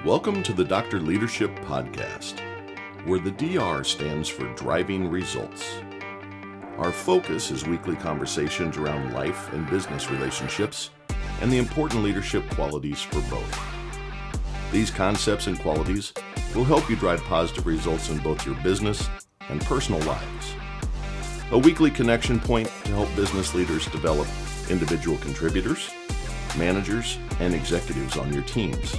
Welcome to the Dr. Leadership Podcast, where the DR stands for Driving Results. Our focus is weekly conversations around life and business relationships and the important leadership qualities for both. These concepts and qualities will help you drive positive results in both your business and personal lives. A weekly connection point to help business leaders develop individual contributors, managers, and executives on your teams.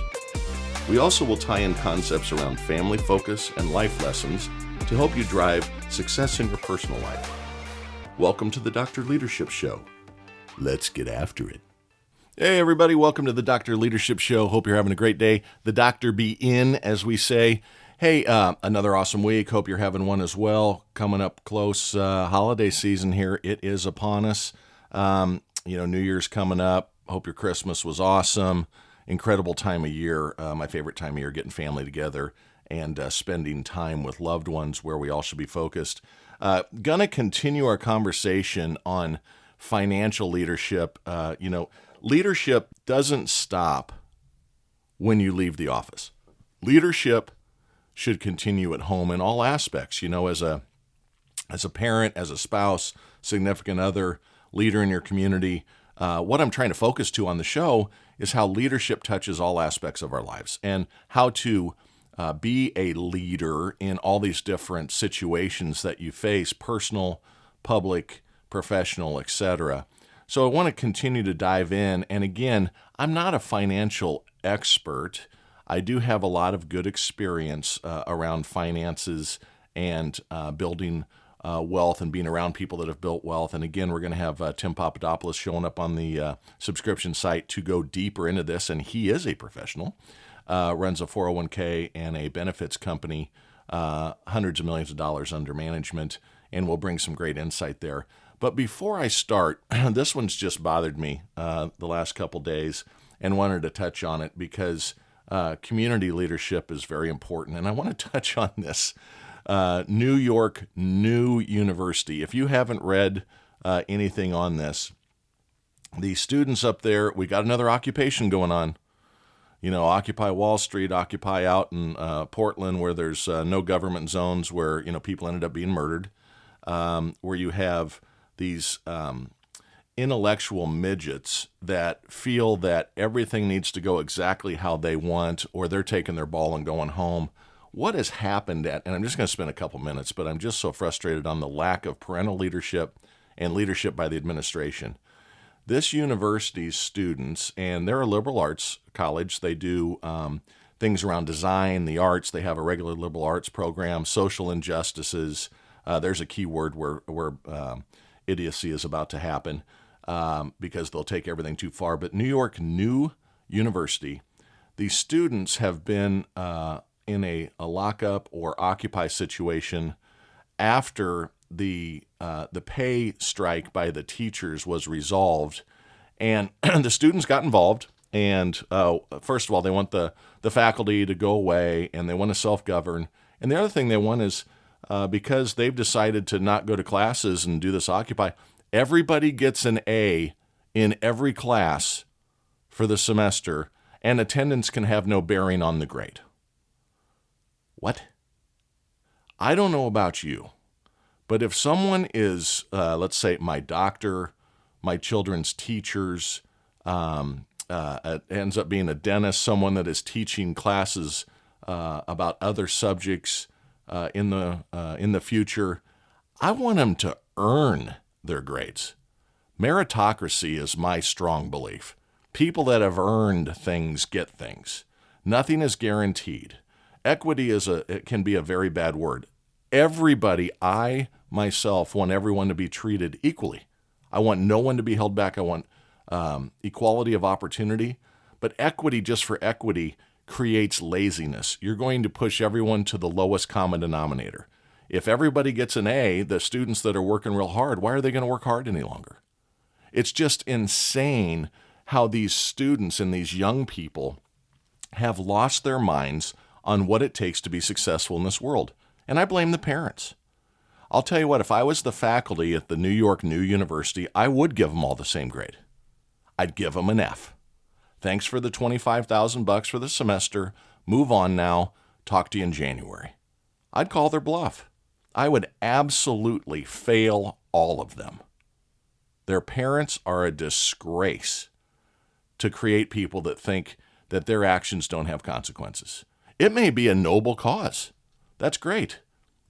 We also will tie in concepts around family focus and life lessons to help you drive success in your personal life. Welcome to the Dr. Leadership Show. Let's get after it. Hey everybody, welcome to the Dr. Leadership Show. Hope you're having a great day. The doctor be in, as we say. Hey, another awesome week. Hope you're having one as well. Coming up close, holiday season here. It is upon us. New Year's coming up. Hope your Christmas was awesome. Incredible time of year, my favorite time of year, getting family together and spending time with loved ones where we all should be focused. Gonna continue our conversation on financial leadership. Leadership doesn't stop when you leave the office. Leadership should continue at home in all aspects, as a parent, as a spouse, significant other, leader in your community. What I'm trying to focus to on the show is how leadership touches all aspects of our lives and how to be a leader in all these different situations that you face, personal, public, professional, etc. So I want to continue to dive in. And again, I'm not a financial expert. I do have a lot of good experience around finances and building wealth and being around people that have built wealth. And again, we're going to have Tim Papadopoulos showing up on the subscription site to go deeper into this. And he is a professional, runs a 401k and a benefits company, hundreds of millions of dollars under management, and we'll bring some great insight there. But before I start, this one's just bothered me the last couple days and wanted to touch on it because community leadership is very important. And I want to touch on this. New York New University. If you haven't read anything on this, the students up there, we got another occupation going on. Occupy Wall Street, Occupy out in Portland, where there's no government zones, where people ended up being murdered, where you have these intellectual midgets that feel that everything needs to go exactly how they want, or they're taking their ball and going home. What has happened and I'm just going to spend a couple minutes, but I'm just so frustrated on the lack of parental leadership and leadership by the administration. This university's students, and they're a liberal arts college, they do things around design, the arts, they have a regular liberal arts program, social injustices. There's a key word where idiocy is about to happen because they'll take everything too far. But New York New University, these students have been in a lockup or occupy situation after the pay strike by the teachers was resolved, and the students got involved. And first of all, they want the faculty to go away, and they want to self-govern. And the other thing they want is because they've decided to not go to classes and do this occupy, everybody gets an A in every class for the semester, and attendance can have no bearing on the grade. What? I don't know about you, but if someone is, let's say, my doctor, my children's teachers, ends up being a dentist, someone that is teaching classes about other subjects in the future, I want them to earn their grades. Meritocracy is my strong belief. People that have earned things get things. Nothing is guaranteed. Equity it can be a very bad word. Everybody, I myself want everyone to be treated equally. I want no one to be held back. I want equality of opportunity. But equity just for equity creates laziness. You're going to push everyone to the lowest common denominator. If everybody gets an A, the students that are working real hard, why are they going to work hard any longer? It's just insane how these students and these young people have lost their minds on what it takes to be successful in this world. And I blame the parents. I'll tell you what, if I was the faculty at the New York New University, I would give them all the same grade. I'd give them an F. Thanks for the $25,000 for the semester. Move on now. Talk to you in January. I'd call their bluff. I would absolutely fail all of them. Their parents are a disgrace to create people that think that their actions don't have consequences. It may be a noble cause. That's great.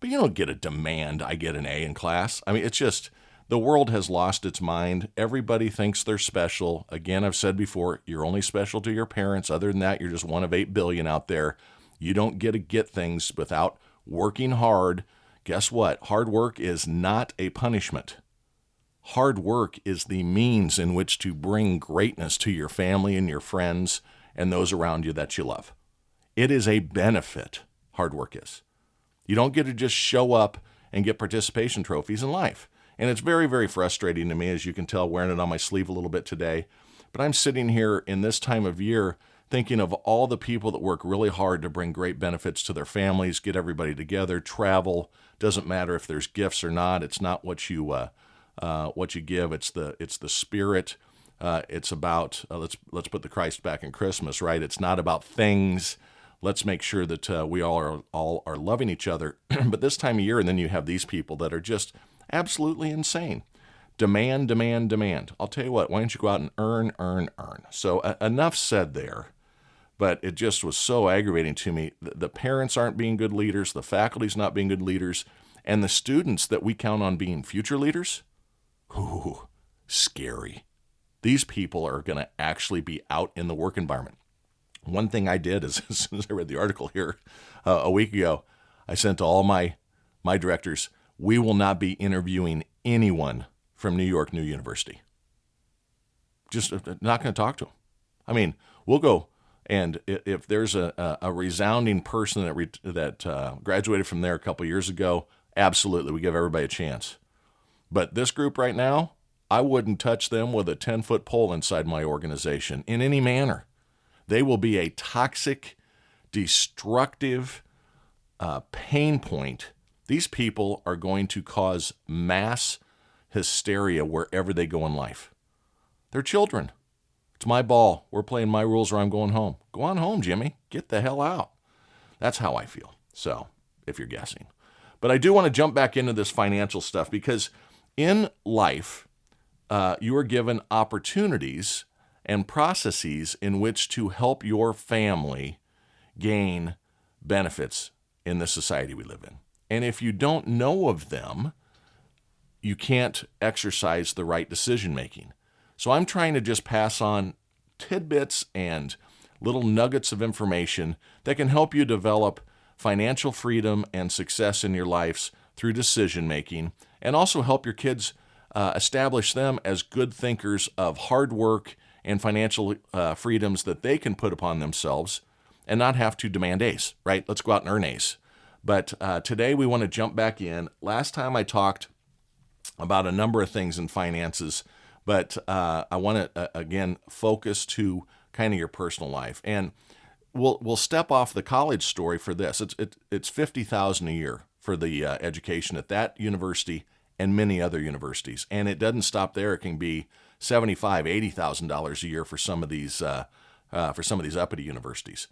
But you don't get a demand I get an A in class. I mean, it's just, the world has lost its mind. Everybody thinks they're special. Again, I've said before, you're only special to your parents. Other than that, you're just one of 8 billion out there. You don't get to get things without working hard. Guess what? Hard work is not a punishment. Hard work is the means in which to bring greatness to your family and your friends and those around you that you love. It is a benefit, hard work is. You don't get to just show up and get participation trophies in life. And it's very, very frustrating to me, as you can tell, wearing it on my sleeve a little bit today. But I'm sitting here in this time of year thinking of all the people that work really hard to bring great benefits to their families, get everybody together, travel. Doesn't matter if there's gifts or not. It's not what you give. It's the spirit. It's about let's put the Christ back in Christmas, right? It's not about things. Let's make sure that we all are loving each other. But this time of year, and then you have these people that are just absolutely insane. Demand, demand, demand. I'll tell you what, why don't you go out and earn, earn, earn? So enough said there. But it just was so aggravating to me. The parents aren't being good leaders. The faculty's not being good leaders. And the students that we count on being future leaders, ooh, scary. These people are going to actually be out in the work environment. One thing I did is, as soon as I read the article here a week ago, I sent to all my directors, we will not be interviewing anyone from New York New University. Just not going to talk to them. I mean, we'll go, and if there's a resounding person that graduated from there a couple years ago, absolutely, we give everybody a chance. But this group right now, I wouldn't touch them with a 10-foot pole inside my organization in any manner. They will be a toxic, destructive pain point. These people are going to cause mass hysteria wherever they go in life. They're children. It's my ball. We're playing my rules or I'm going home. Go on home, Jimmy. Get the hell out. That's how I feel. So, if you're guessing. But I do want to jump back into this financial stuff because in life, you are given opportunities and processes in which to help your family gain benefits in the society we live in. And if you don't know of them, you can't exercise the right decision making. So I'm trying to just pass on tidbits and little nuggets of information that can help you develop financial freedom and success in your lives through decision making, and also help your kids establish them as good thinkers of hard work and financial freedoms that they can put upon themselves and not have to demand A's, right? Let's go out and earn A's. But today we want to jump back in. Last time I talked about a number of things in finances, but I want to, again, focus to kind of your personal life. And we'll step off the college story for this. It's $50,000 a year for the education at that university and many other universities. And it doesn't stop there. It can be $75,000, $80,000 a year for some of these uppity universities.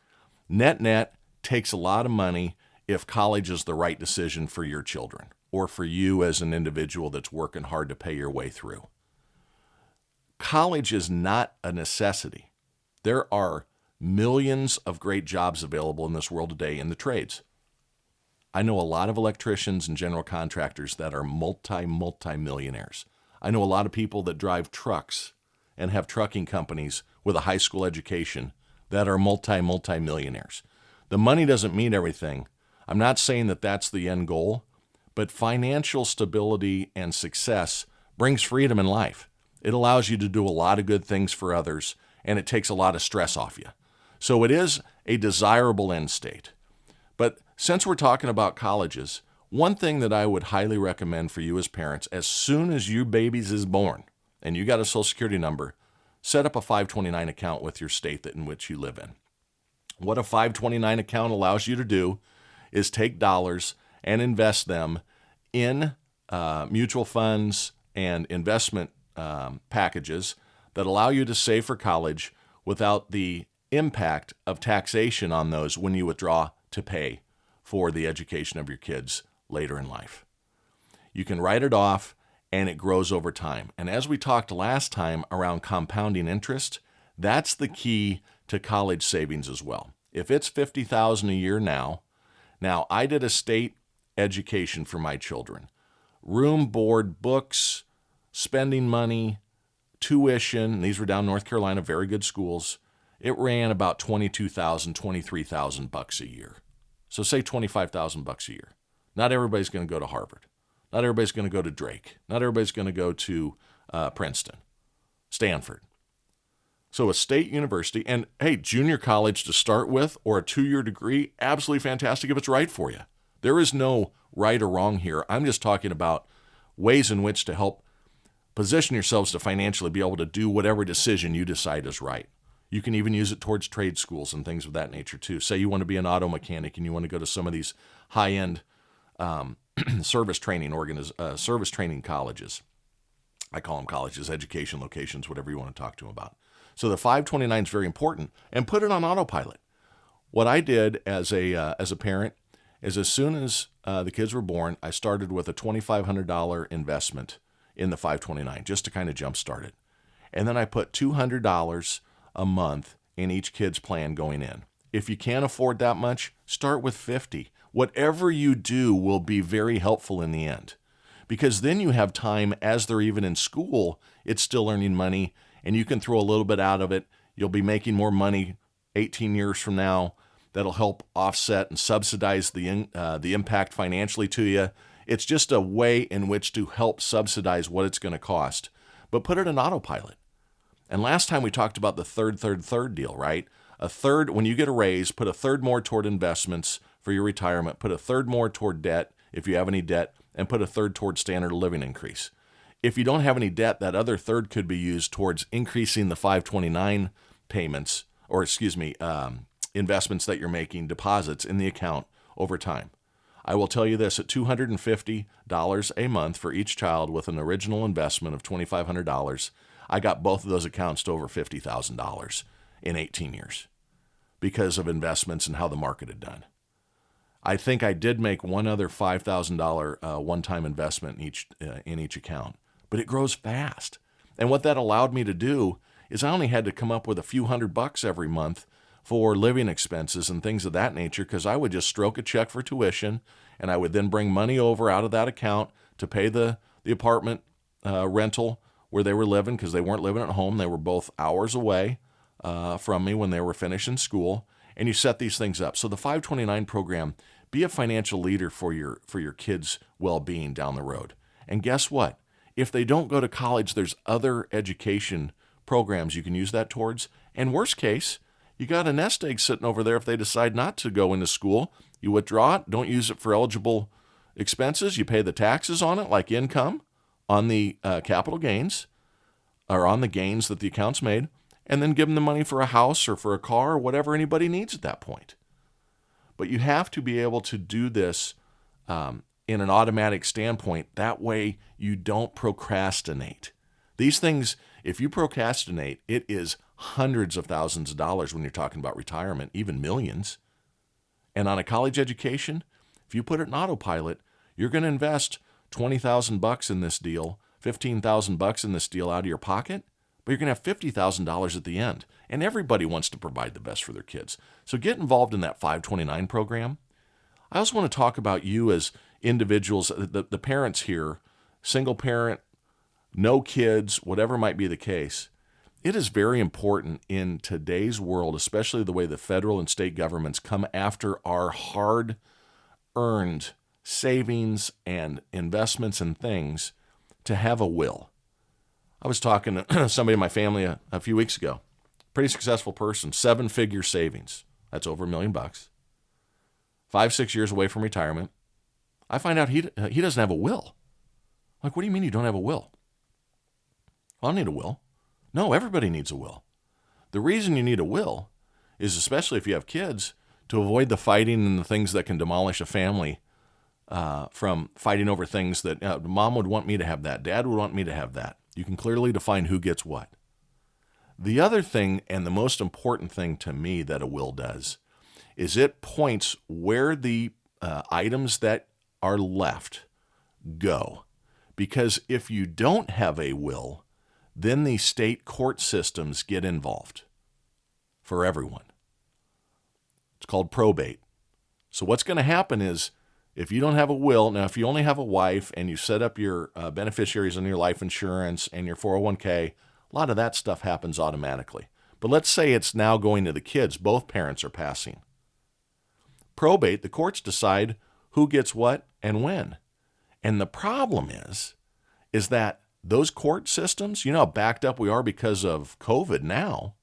Net takes a lot of money if college is the right decision for your children or for you as an individual that's working hard to pay your way through. College is not a necessity. There are millions of great jobs available in this world today in the trades. I know a lot of electricians and general contractors that are multi-millionaires. I know a lot of people that drive trucks and have trucking companies with a high school education that are multi-millionaires. The money doesn't mean everything. I'm not saying that that's the end goal, but financial stability and success brings freedom in life. It allows you to do a lot of good things for others, and it takes a lot of stress off you. So it is a desirable end state. But since we're talking about colleges, one thing that I would highly recommend for you as parents, as soon as your babies is born and you got a Social Security number, set up a 529 account with your state in which you live in. What a 529 account allows you to do is take dollars and invest them in mutual funds and investment packages that allow you to save for college without the impact of taxation on those when you withdraw to pay for the education of your kids later in life. You can write it off and it grows over time. And as we talked last time around compounding interest, that's the key to college savings as well. If it's $50,000 a year now I did a state education for my children. Room, board, books, spending money, tuition. These were down North Carolina, very good schools. It ran about $22,000, $23,000 a year. So say $25,000 a year. Not everybody's going to go to Harvard. Not everybody's going to go to Drake. Not everybody's going to go to Princeton, Stanford. So a state university, and hey, junior college to start with, or a 2-year degree, absolutely fantastic if it's right for you. There is no right or wrong here. I'm just talking about ways in which to help position yourselves to financially be able to do whatever decision you decide is right. You can even use it towards trade schools and things of that nature too. Say you want to be an auto mechanic and you want to go to some of these high-end service training colleges. I call them colleges, education locations, whatever you want to talk to them about. So the 529 is very important, and put it on autopilot. What I did as a parent is, as soon as the kids were born, I started with a $2,500 investment in the 529 just to kind of jumpstart it. And then I put $200 a month in each kid's plan going in. If you can't afford that much, start with $50. Whatever you do will be very helpful in the end, because then you have time as they're even in school, it's still earning money, and you can throw a little bit out of it. You'll be making more money 18 years from now. That'll help offset and subsidize the impact financially to you. It's just a way in which to help subsidize what it's going to cost. But put it in autopilot. And last time we talked about the third deal, right? A third, when you get a raise, put a third more toward investments for your retirement, put a third more toward debt if you have any debt, and put a third toward standard of living increase. If you don't have any debt, that other third could be used towards increasing the 529 payments, or investments that you're making, deposits in the account over time. I will tell you this, at $250 a month for each child with an original investment of $2,500, I got both of those accounts to over $50,000 in 18 years because of investments and how the market had done. I think I did make one other $5,000 one-time investment in each account, but it grows fast. And what that allowed me to do is I only had to come up with a few $100 every month for living expenses and things of that nature, because I would just stroke a check for tuition, and I would then bring money over out of that account to pay the apartment rental where they were living, because they weren't living at home. They were both hours away from me when they were finishing school. And you set these things up. So the 529 program, be a financial leader for your kids' well-being down the road. And guess what? If they don't go to college, there's other education programs you can use that towards. And worst case, you got a nest egg sitting over there if they decide not to go into school. You withdraw it, don't use it for eligible expenses. You pay the taxes on it like income on the capital gains, or on the gains that the account's made, and then give them the money for a house or for a car or whatever anybody needs at that point. But you have to be able to do this in an automatic standpoint. That way you don't procrastinate. These things, if you procrastinate, it is hundreds of thousands of dollars when you're talking about retirement, even millions. And on a college education, if you put it in autopilot, you're going to invest $20,000 in this deal, $15,000 in this deal out of your pocket, but you're going to have $50,000 at the end. And everybody wants to provide the best for their kids. So get involved in that 529 program. I also want to talk about you as individuals, the parents here, single parent, no kids, whatever might be the case. It is very important in today's world, especially the way the federal and state governments come after our hard-earned savings and investments and things, to have a will. I was talking to somebody in my family a few weeks ago. Pretty successful person, 7-figure savings. That's over $1 million. 5-6 years away from retirement. I find out he doesn't have a will. Like, what do you mean you don't have a will? Well, I don't need a will. No, everybody needs a will. The reason you need a will is, especially if you have kids, to avoid the fighting and the things that can demolish a family, from fighting over things that mom would want me to have that, dad would want me to have that. You can clearly define who gets what. The other thing, and the most important thing to me that a will does, is it points where the items that are left go. Because if you don't have a will, then the state court systems get involved for everyone. It's called probate. So what's going to happen is, if you don't have a will, now if you only have a wife and you set up your beneficiaries on your life insurance and your 401k, a lot of that stuff happens automatically. But let's say it's now going to the kids. Both parents are passing. Probate, the courts decide who gets what and when. And the problem is that those court systems, you know how backed up we are because of COVID now.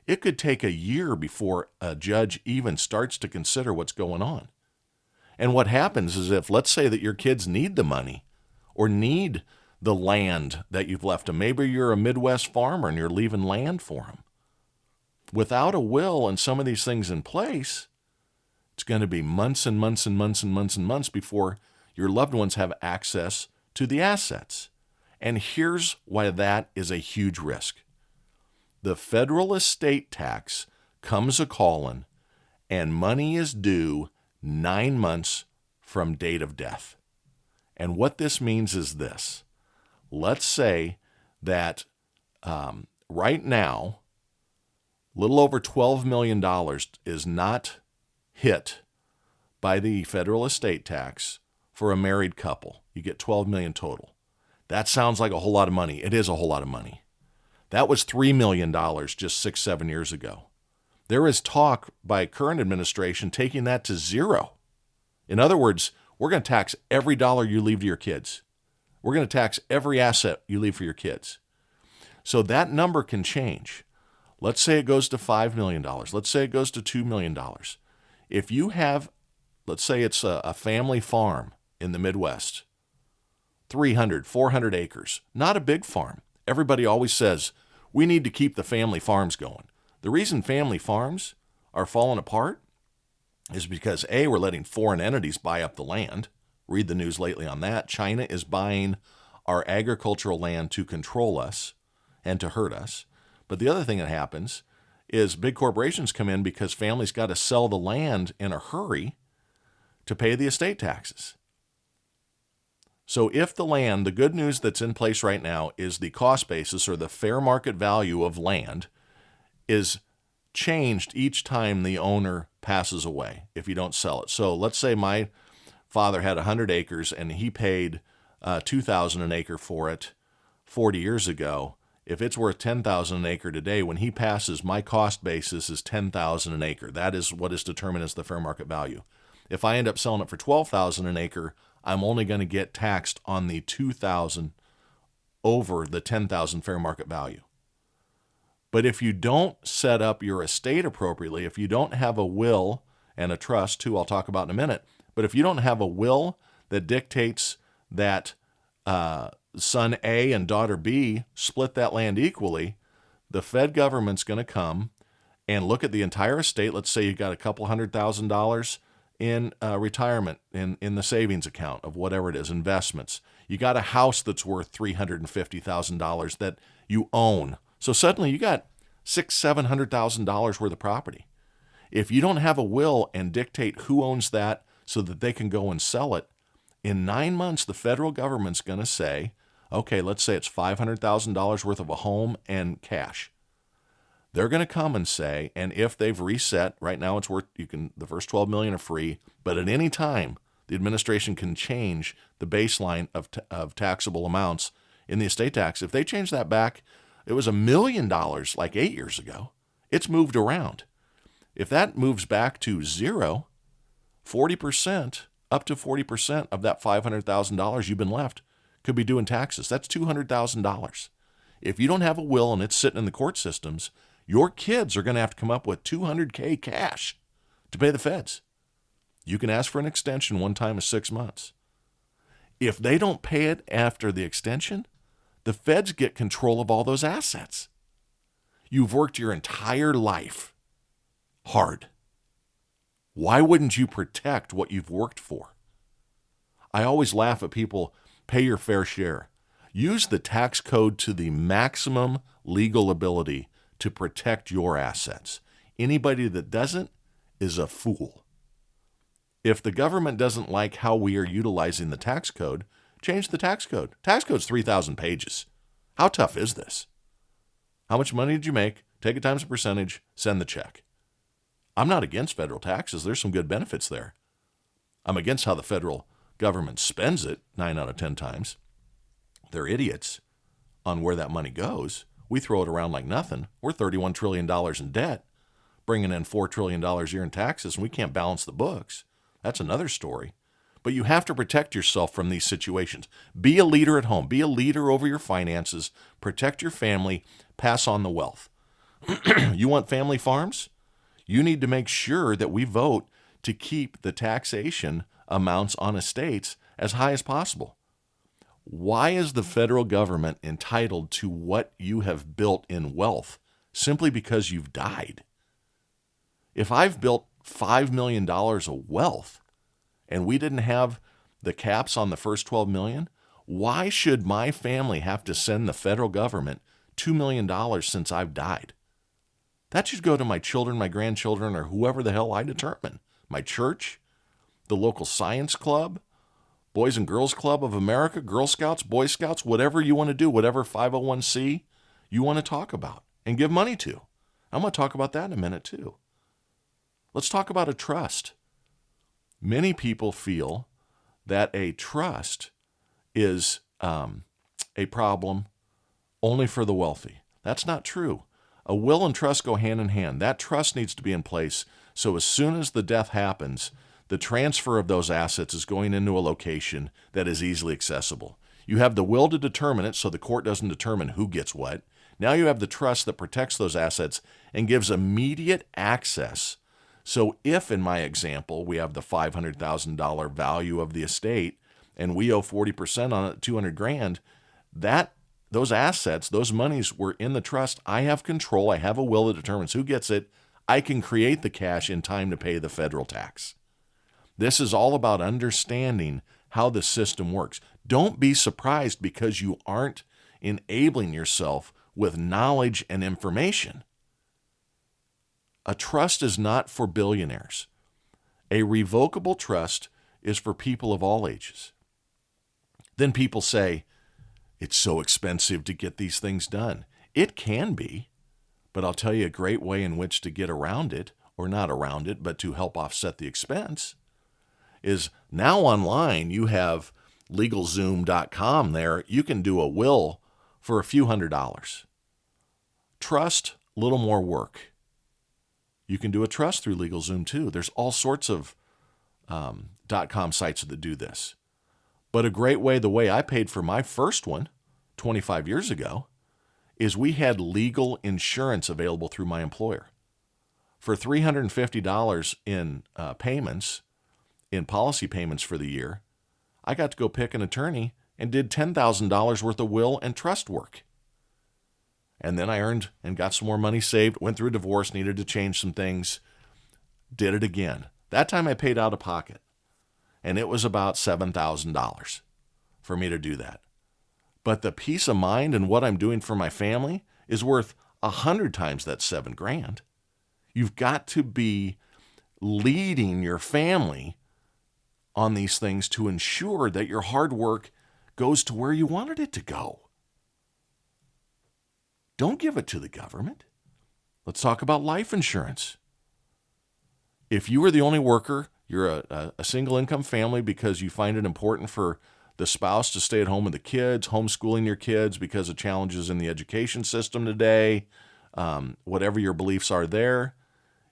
It could take a year before a judge even starts to consider what's going on. And what happens is, if let's say that your kids need the money or need the land that you've left them, maybe you're a Midwest farmer and you're leaving land for them. Without a will and some of these things in place, it's going to be months and months and months and months and months before your loved ones have access to the assets. And here's why that is a huge risk. The federal estate tax comes a-calling, and money is due 9 months from date of death. And what this means is this. Let's say that right now, a little over $12 million is not hit by the federal estate tax for a married couple. You get $12 million total. That sounds like a whole lot of money. It is a whole lot of money. That was $3 million just 6-7 years ago. There is talk by current administration taking that to zero. In other words, we're going to tax every dollar you leave to your kids. We're going to tax every asset you leave for your kids. So that number can change. Let's say it goes to $5 million. Let's say it goes to $2 million. If you have, let's say it's a family farm in the Midwest, 300, 400 acres, not a big farm. Everybody always says, we need to keep the family farms going. The reason family farms are falling apart is because, A, we're letting foreign entities buy up the land. Read the news lately on that. China is buying our agricultural land to control us and to hurt us. But the other thing that happens is big corporations come in because families got to sell the land in a hurry to pay the estate taxes. So if the land, the good news that's in place right now is the cost basis or the fair market value of land is changed each time the owner passes away if you don't sell it. So let's say my father had 100 acres and he paid $2,000 an acre for it 40 years ago. If it's worth $10,000 an acre today, when he passes, my cost basis is $10,000 an acre. That is what is determined as the fair market value. If I end up selling it for $12,000 an acre, I'm only going to get taxed on the $2,000 over the $10,000 fair market value. But if you don't set up your estate appropriately, if you don't have a will and a trust, too, I'll talk about in a minute, but if you don't have a will that dictates that son A and daughter B split that land equally, the Fed government's going to come and look at the entire estate. Let's say you got a couple $100,000 in retirement in the savings account of whatever it is, investments. You got a house that's worth $350,000 that you own. So suddenly you got $600,000-$700,000 worth of property. If you don't have a will and dictate who owns that so that they can go and sell it, in 9 months the federal government's going to say, okay, let's say it's $500,000 worth of a home and cash. They're going to come and say, and if they've reset, right now it's worth, the first $12 million are free, but at any time the administration can change the baseline of taxable amounts in the estate tax. If they change that back, it was $1 million like 8 years ago. It's moved around. If that moves back to zero, 40%, up to 40% of that $500,000 you've been left could be due in taxes. That's $200,000. If you don't have a will and it's sitting in the court systems, your kids are going to have to come up with $200K cash to pay the feds. You can ask for an extension one time of 6 months. If they don't pay it after the extension, the feds get control of all those assets. You've worked your entire life hard. Why wouldn't you protect what you've worked for? I always laugh at people, pay your fair share. Use the tax code to the maximum legal ability to protect your assets. Anybody that doesn't is a fool. If the government doesn't like how we are utilizing the tax code, change the tax code. Tax code's 3,000 pages. How tough is this? How much money did you make? Take it times a percentage, send the check. I'm not against federal taxes. There's some good benefits there. I'm against how the federal government spends it 9 out of 10 times. They're idiots on where that money goes. We throw it around like nothing. We're $31 trillion in debt, bringing in $4 trillion a year in taxes, and we can't balance the books. That's another story. But you have to protect yourself from these situations. Be a leader at home. Be a leader over your finances. Protect your family. Pass on the wealth. You want family farms? You need to make sure that we vote to keep the taxation amounts on estates as high as possible. Why is the federal government entitled to what you have built in wealth simply because you've died? If I've built $5 million of wealth and we didn't have the caps on the first 12 million, why should my family have to send the federal government $2 million since I've died? That should go to my children, my grandchildren, or whoever the hell I determine. My church, the local science club, Boys and Girls Club of America, Girl Scouts, Boy Scouts, whatever you want to do, whatever 501c you want to talk about and give money to. I'm going to talk about that in a minute too. Let's talk about a trust. Many people feel that a trust is a problem only for the wealthy. That's not true. A will and trust go hand in hand. That trust needs to be in place so as soon as the death happens, the transfer of those assets is going into a location that is easily accessible. You have the will to determine it so the court doesn't determine who gets what. Now you have the trust that protects those assets and gives immediate access. So if, in my example, we have the $500,000 value of the estate and we owe 40% on it, $200,000, those assets, those monies were in the trust. I have control. I have a will that determines who gets it. I can create the cash in time to pay the federal tax. This is all about understanding how the system works. Don't be surprised because you aren't enabling yourself with knowledge and information. A trust is not for billionaires. A revocable trust is for people of all ages. Then people say, it's so expensive to get these things done. It can be, but I'll tell you a great way in which to get around it, or not around it, but to help offset the expense, is now online you have LegalZoom.com there. You can do a will for a few $100s. Trust, a little more work. You can do a trust through LegalZoom too. There's all sorts of .com sites that do this. But a great way, the way I paid for my first one 25 years ago, is we had legal insurance available through my employer. For $350 in payments, in policy payments for the year, I got to go pick an attorney and did $10,000 worth of will and trust work. And then I earned and got some more money saved, went through a divorce, needed to change some things, did it again. That time I paid out of pocket. And it was about $7,000 for me to do that. But the peace of mind and what I'm doing for my family is worth 100 times that $7,000. You've got to be leading your family on these things to ensure that your hard work goes to where you wanted it to go. Don't give it to the government. Let's talk about life insurance. If you were the only worker, you're a single income family because you find it important for the spouse to stay at home with the kids, homeschooling your kids because of challenges in the education system today, whatever your beliefs are there.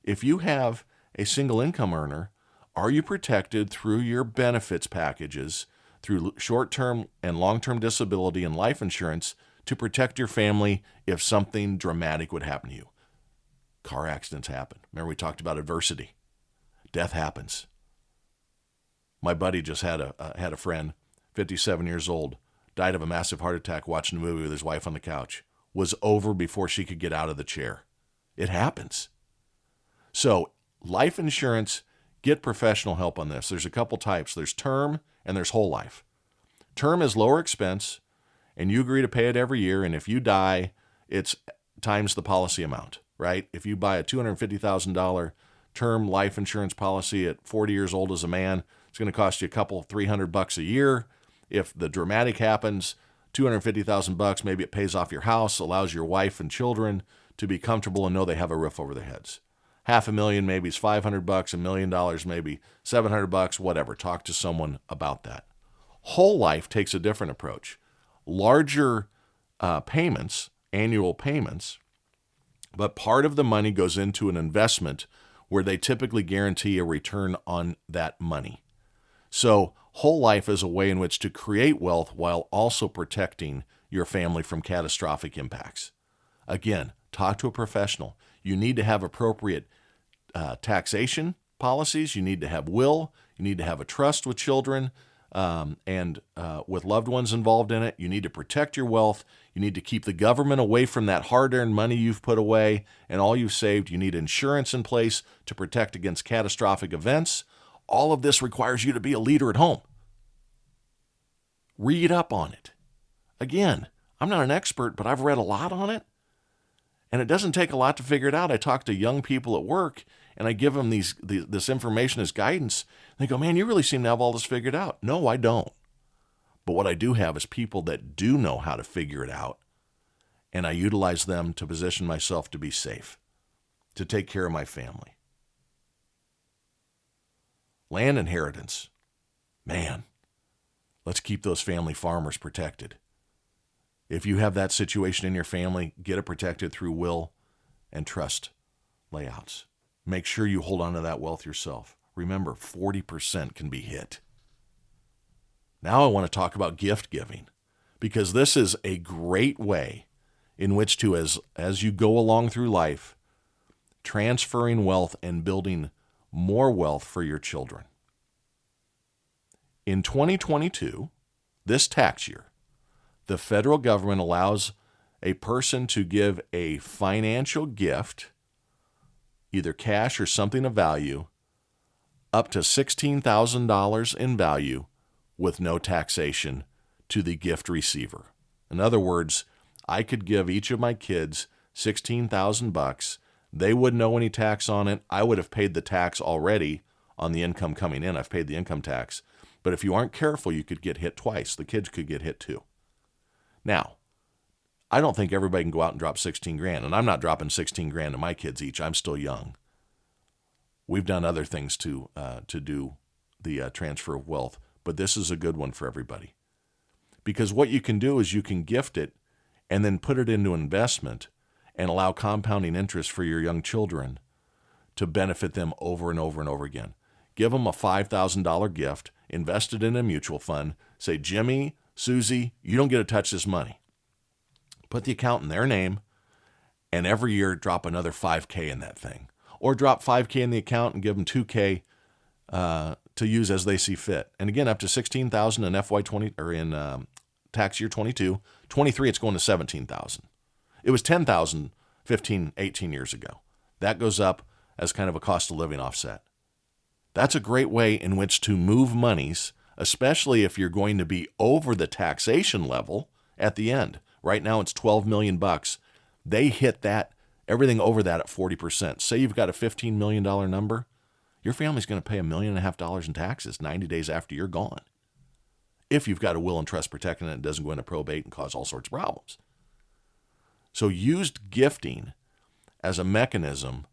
If you have a single income earner, are you protected through your benefits packages, through short-term and long-term disability and life insurance to protect your family if something dramatic would happen to you? Car accidents happen. Remember we talked about adversity. Death happens. My buddy just had a friend, 57 years old, died of a massive heart attack watching a movie with his wife on the couch. Was over before she could get out of the chair. It happens. So life insurance, get professional help on this. There's a couple types. There's term and there's whole life. Term is lower expense, and you agree to pay it every year, and if you die, it's times the policy amount, right? If you buy a $250,000 term life insurance policy at 40 years old as a man, it's going to cost you a couple, $300 a year. If the dramatic happens, $250,000, maybe it pays off your house, allows your wife and children to be comfortable and know they have a roof over their heads. $500,000 maybe is $500, $1 million maybe $700, whatever. Talk to someone about that. Whole life takes a different approach. Larger payments, annual payments, but part of the money goes into an investment where they typically guarantee a return on that money. So whole life is a way in which to create wealth while also protecting your family from catastrophic impacts. Again, talk to a professional. You need to have appropriate taxation policies. You need to have will. You need to have a trust with children and with loved ones involved in it. You need to protect your wealth. You need to keep the government away from that hard-earned money you've put away and all you've saved. You need insurance in place to protect against catastrophic events. All of this requires you to be a leader at home. Read up on it. Again, I'm not an expert, but I've read a lot on it. And it doesn't take a lot to figure it out. I talk to young people at work, and I give them this information as guidance. And they go, man, you really seem to have all this figured out. No, I don't. But what I do have is people that do know how to figure it out, and I utilize them to position myself to be safe, to take care of my family. Land inheritance. Man, let's keep those family farmers protected. If you have that situation in your family, get it protected through will and trust layouts. Make sure you hold on to that wealth yourself. Remember, 40% can be hit. Now I want to talk about gift giving, because this is a great way in which to, as you go along through life, transferring wealth and building more wealth for your children. In 2022, this tax year, the federal government allows a person to give a financial gift, either cash or something of value, up to $16,000 in value with no taxation to the gift receiver. In other words, I could give each of my kids $16,000. They wouldn't owe any tax on it. I would have paid the tax already on the income coming in. I've paid the income tax. But if you aren't careful, you could get hit twice. The kids could get hit too. Now, I don't think everybody can go out and drop 16 grand, and I'm not dropping 16 grand to my kids each. I'm still young. We've done other things to do the transfer of wealth, but this is a good one for everybody. Because what you can do is you can gift it and then put it into an investment and allow compounding interest for your young children to benefit them over and over and over again. Give them a $5,000 gift, invest it in a mutual fund, say, Jimmy, Susie, you don't get to touch this money. Put the account in their name, and every year drop another $5K in that thing. Or drop $5K in the account and give them $2K to use as they see fit. And again, up to $16,000 in FY20 or in tax year 22. 23, it's going to $17,000. It was $10,000 15, 18 years ago. That goes up as kind of a cost of living offset. That's a great way in which to move monies, especially if you're going to be over the taxation level at the end. Right now it's $12 million. They hit that, everything over that at 40%. Say you've got a $15 million number, your family's going to pay $1.5 million in taxes 90 days after you're gone. If you've got a will and trust protecting it, it doesn't go into probate and cause all sorts of problems. So use gifting as a mechanism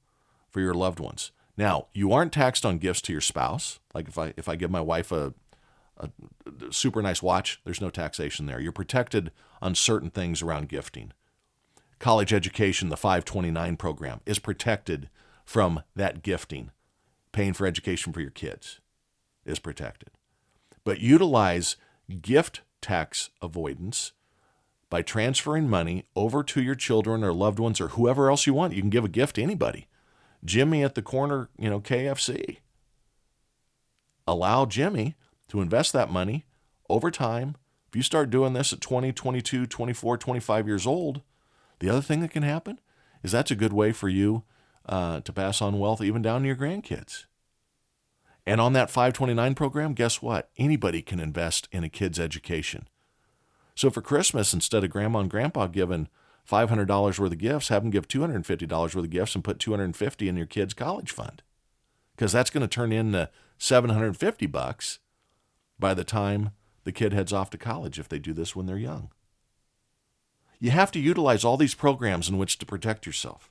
for your loved ones. Now, you aren't taxed on gifts to your spouse. Like if I give my wife a super nice watch, there's no taxation there. You're protected on certain things around gifting. College education, the 529 program, is protected from that gifting. Paying for education for your kids is protected. But utilize gift tax avoidance by transferring money over to your children or loved ones or whoever else you want. You can give a gift to anybody. Jimmy at the corner, KFC. Allow Jimmy to invest that money over time. If you start doing this at 20, 22, 24, 25 years old, the other thing that can happen is that's a good way for you to pass on wealth even down to your grandkids. And on that 529 program, guess what? Anybody can invest in a kid's education. So for Christmas, instead of grandma and grandpa giving $500 worth of gifts, have them give $250 worth of gifts and put $250 in your kid's college fund. Because that's going to turn into $750 by the time the kid heads off to college if they do this when they're young. You have to utilize all these programs in which to protect yourself.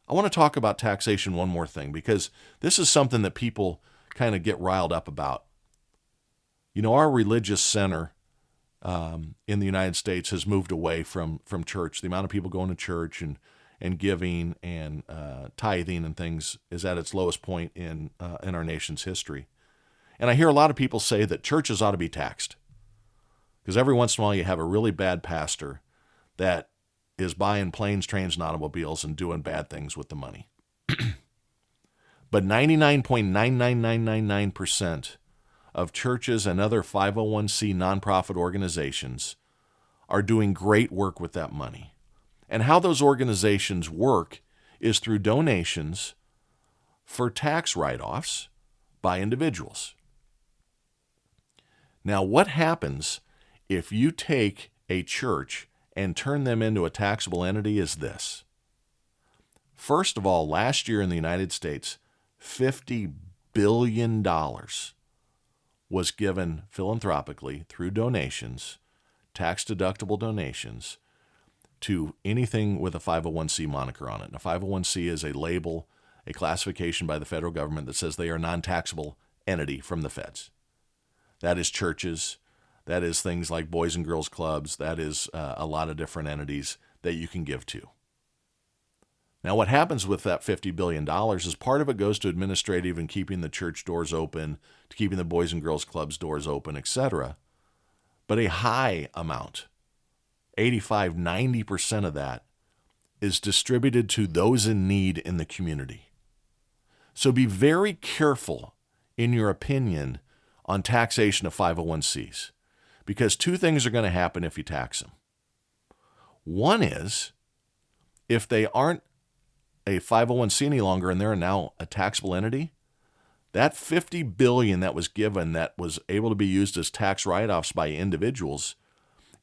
I want to talk about taxation one more thing, because this is something that people kind of get riled up about. You know, our religious center in the United States has moved away from church. The amount of people going to church and giving and tithing and things is at its lowest point in our nation's history. And I hear a lot of people say that churches ought to be taxed, because every once in a while you have a really bad pastor that is buying planes, trains, and automobiles and doing bad things with the money. But 99.99999% of churches and other 501c nonprofit organizations are doing great work with that money. And how those organizations work is through donations for tax write-offs by individuals. Now, what happens if you take a church and turn them into a taxable entity is this. First of all, last year in the United States, $50 billion was given philanthropically through donations, tax-deductible donations, to anything with a 501c moniker on it. And a 501c is a label, a classification by the federal government that says they are a non-taxable entity from the feds. That is churches. That is things like Boys and Girls Clubs. That is a lot of different entities that you can give to. Now, what happens with that $50 billion is part of it goes to administrative and keeping the church doors open, to keeping the Boys and Girls Clubs doors open, etc. But a high amount, 85-90% of that, is distributed to those in need in the community. So be very careful in your opinion on taxation of 501cs. Because two things are going to happen if you tax them. One is, if they aren't a 501c any longer and they're now a taxable entity, that $50 billion that was given that was able to be used as tax write-offs by individuals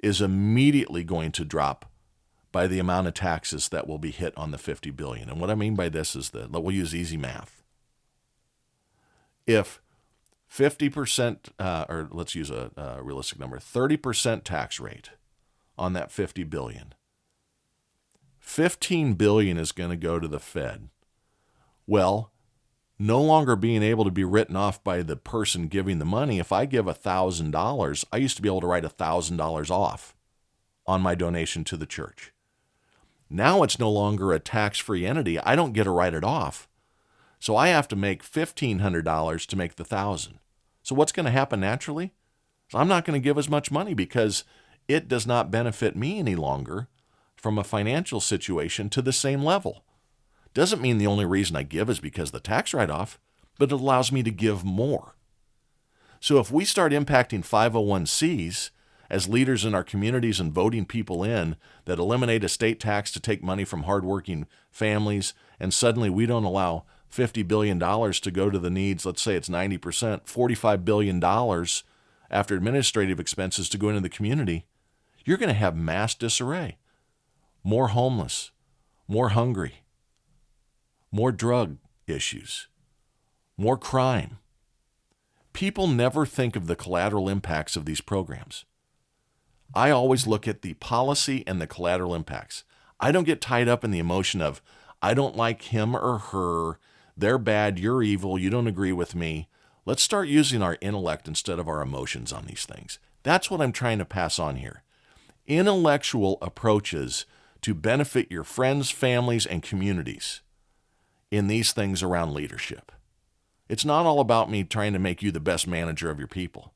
is immediately going to drop by the amount of taxes that will be hit on the $50 billion. And what I mean by this is that we'll use easy math. If 50%, or let's use a realistic number, 30% tax rate on that $50 billion. $15 billion is going to go to the Fed. Well, no longer being able to be written off by the person giving the money, if I give $1,000, I used to be able to write $1,000 off on my donation to the church. Now it's no longer a tax-free entity. I don't get to write it off. So I have to make $1,500 to make the $1,000. So what's going to happen naturally? So I'm not going to give as much money because it does not benefit me any longer from a financial situation to the same level. Doesn't mean the only reason I give is because of the tax write-off, but it allows me to give more. So if we start impacting 501cs as leaders in our communities and voting people in that eliminate estate tax to take money from hardworking families, and suddenly we don't allow $50 billion to go to the needs, let's say it's 90%, $45 billion after administrative expenses to go into the community, you're going to have mass disarray. More homeless, more hungry, more drug issues, more crime. People never think of the collateral impacts of these programs. I always look at the policy and the collateral impacts. I don't get tied up in the emotion of, I don't like him or her, they're bad, you're evil, you don't agree with me. Let's start using our intellect instead of our emotions on these things. That's what I'm trying to pass on here. Intellectual approaches to benefit your friends, families, and communities in these things around leadership. It's not all about me trying to make you the best manager of your people.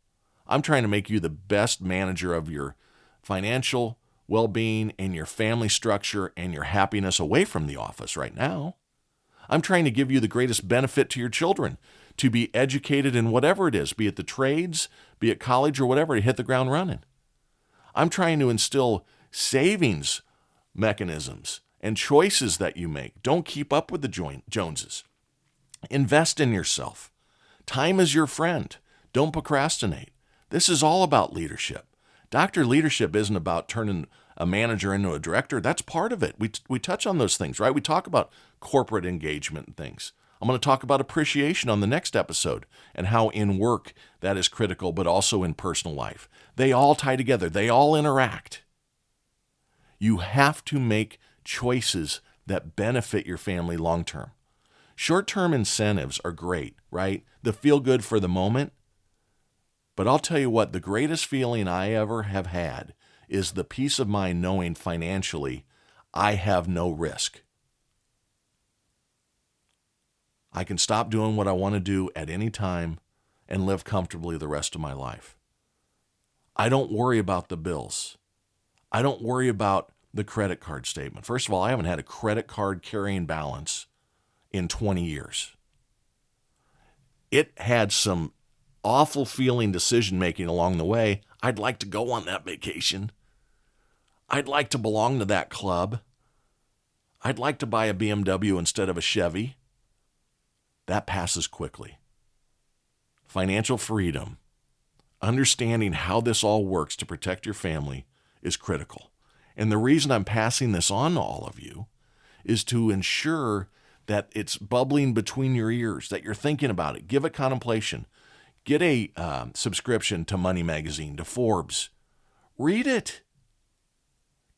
I'm trying to make you the best manager of your financial well-being and your family structure and your happiness away from the office right now. I'm trying to give you the greatest benefit to your children, to be educated in whatever it is, be it the trades, be it college or whatever, to hit the ground running. I'm trying to instill savings mechanisms and choices that you make. Don't keep up with the Joneses. Invest in yourself. Time is your friend. Don't procrastinate. This is all about leadership. Dr. Leadership isn't about turning a manager into a director, that's part of it. We touch on those things, right? We talk about corporate engagement and things. I'm going to talk about appreciation on the next episode and how in work that is critical, but also in personal life. They all tie together. They all interact. You have to make choices that benefit your family long term. Short-term incentives are great, right? The feel good for the moment. But I'll tell you what, the greatest feeling I ever have had is the peace of mind knowing financially I have no risk. I can stop doing what I want to do at any time and live comfortably the rest of my life. I don't worry about the bills. I don't worry about the credit card statement. First of all, I haven't had a credit card carrying balance in 20 years. It had some awful feeling decision-making along the way. I'd like to go on that vacation. I'd like to belong to that club. I'd like to buy a BMW instead of a Chevy. That passes quickly. Financial freedom, understanding how this all works to protect your family is critical. And the reason I'm passing this on to all of you is to ensure that it's bubbling between your ears, that you're thinking about it. Give it contemplation. Get a subscription to Money Magazine, to Forbes. Read it.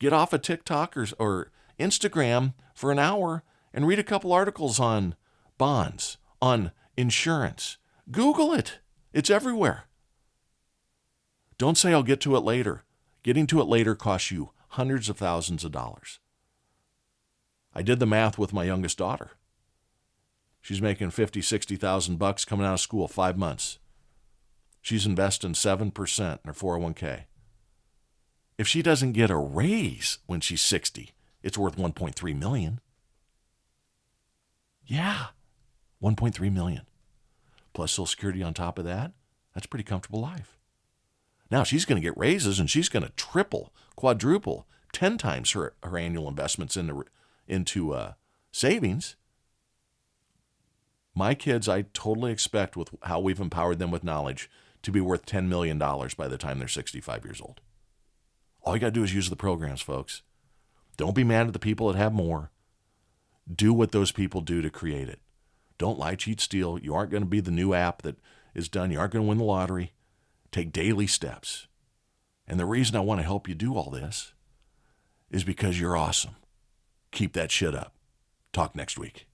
Get off of TikTok or Instagram for an hour and read a couple articles on bonds, on insurance. Google it. It's everywhere. Don't say I'll get to it later. Getting to it later costs you hundreds of thousands of dollars. I did the math with my youngest daughter. She's making $50,000-$60,000 coming out of school, 5 months. She's investing 7% in her 401k. If she doesn't get a raise when she's 60, it's worth $1.3 million. Yeah, $1.3 million. Plus Social Security on top of that. That's a pretty comfortable life. Now she's going to get raises and she's going to triple, quadruple, 10 times her annual investments into savings. My kids, I totally expect with how we've empowered them with knowledge to be worth $10 million by the time they're 65 years old. All you got to do is use the programs, folks. Don't be mad at the people that have more. Do what those people do to create it. Don't lie, cheat, steal. You aren't going to be the new app that is done. You aren't going to win the lottery. Take daily steps. And the reason I want to help you do all this is because you're awesome. Keep that shit up. Talk next week.